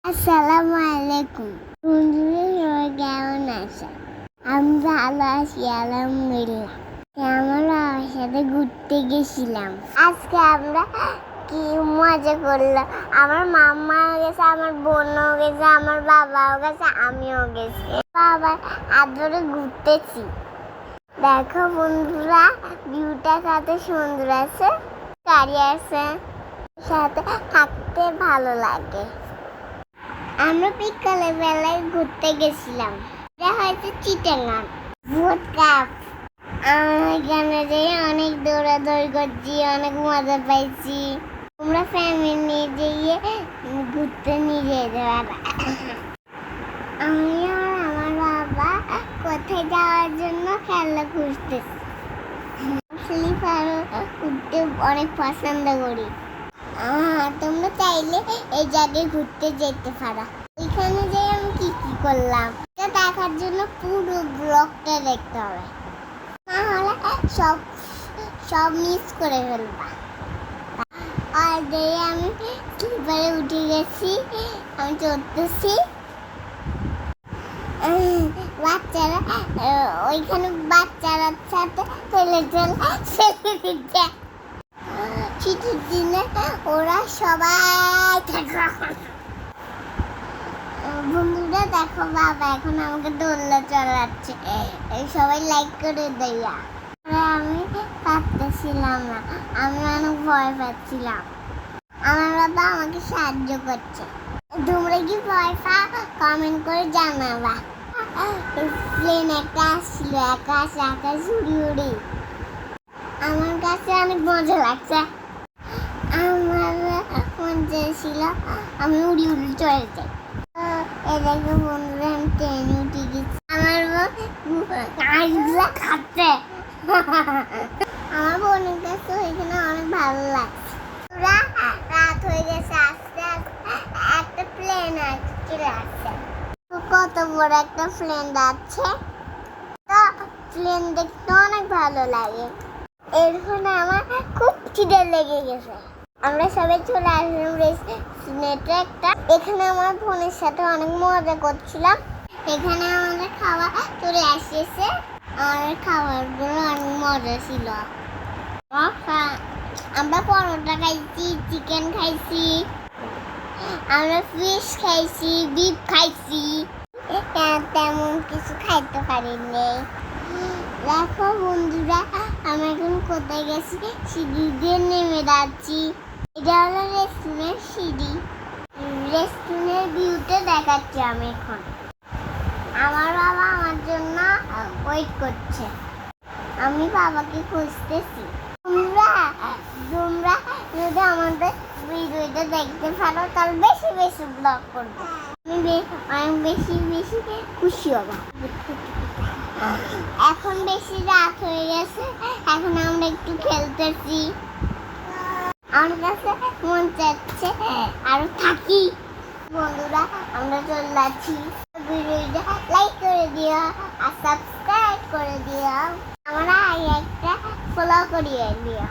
আসসালামু আলাইকুম বন্ধুরা, সবাই কেমন আছেন? আমি ভালো আছি আলহামদুলিল্লাহ। আমরা বাবার সাথে ঘুরতে গেছিলাম। আজকে আমরা কি মজা করলাম। আমার মাম্মাও গেছে, আমার বোনও গেছে, আমার বাবাও গেছে, আমিও গেছি। বাবার হাত ধরে ঘুরতেছি। দেখো বন্ধুরা, ভিউটা কত সুন্দর আছে, গাড়ি আছে, সাথে থাকতে ভালো লাগে। আমরা বিকালে বেলায় ঘুরতে গেছিলাম। এটা হয়তো চিটাগাং ভোট কাপ। এখানে যেয়ে অনেক দৌড়াদৌড়ি করছি, অনেক মজা পাইছি। তোমরা ফ্যামিলি নিয়ে যেয়ে ঘুরতে নিয়ে যেতে পারো। আমি আর আমার বাবা কোথায় যাওয়ার জন্য খেলা খুঁজতেছি। স্লিপার উঠতে অনেক পছন্দ করি। তোমরা চাইলে এই জায়গায় ঘুরতে যেতে পারো। এখানে যে আমি কি কি করলাম এটা দেখার জন্য পুরো ব্লগটা দেখতে হবে, না হলে সব মিস করে ফেলবা। আর আমি স্লিপারে উঠে গেছি, আমি চড়তেছি। বাচ্চারা ওইখানে বাচ্চারা সাথে ছুটির দিনে ওরা সবাই থাকে। বন্ধুরা দেখো, বাবা এখন আমাকে দোলনা চালাচ্ছে, সবাই লাইক করে দেয়া। আমি পারতেছিলাম না, আমি অনেক ভয় পাচ্ছিলাম। আমার বাবা আমাকে সাহায্য করছে। তোমরা কি ভয় পাও? কমেন্ট করে জানাবা। প্লেন একটা আসছিল, আকাশ উড়ি উড়ি। আমার কাছে অনেক মজা লাগছে। আমার মজা ছিল আমি উড়ি উড়ি চলে যাই। এটাকে বন্ধুরা আমি ট্রেনে উঠে গেছি। আমার গাছগুলা খাচ্ছে। আমার বোনের কাছে ওইখানে অনেক ভালো লাগছে। রাত হয়ে গেছে, আস্তে আস্তে একটা প্লেন চলে আসছে। কত বড় একটা প্লেন যাচ্ছে। তো প্লেন দেখতে অনেক ভালো লাগে। এরপর আমার খুব খিদে লেগে গেছে। আমরা সবাই চলে আসলাম রেস্টুরেন্টে একটা। এখানে আমার বোনের সাথে অনেক মজা করছিলাম। এখানে আমাদের খাবার চলে আসছে, আর খাবারগুলো অনেক মজা ছিল। আমরা পরোটা খাইছি, চিকেন খাইছি, আমরা ফিশ খাইছি, বিফ খাইছি। তেমন কিছু খাইতে পারিনি। দেখো বন্ধুরা, আমরা এখন কোথায় গেছি, সিঁড়ি দিয়ে নেমে যাচ্ছি। এটা হলো রেস্টুরেন্ট সিঁড়ি। রেস্টুরেন্টের ভিউটা দেখাচ্ছি আমি এখন। আমার বাবা আমার জন্য ওয়েট করছে, আমি বাবাকে খুঁজতেছি। তোমরা যদি আমাদের ভিডিওটা দেখতে পারো তাহলে বেশি বেশি ব্লগ করবো। আমি বেশি বেশি খুশি হব। এখন বেশি রাত হয়ে গেছে, এখন আমরা একটু খেলতেছি। আমার কাছে মন চাচ্ছে আরো থাকি। বন্ধুরা, আমরা চলে যাচ্ছি। ভিডিওটা লাইক করে দিও আর সাবস্ক্রাইব করে দিও। আমরা একটা ফলো করিয়ে দিও।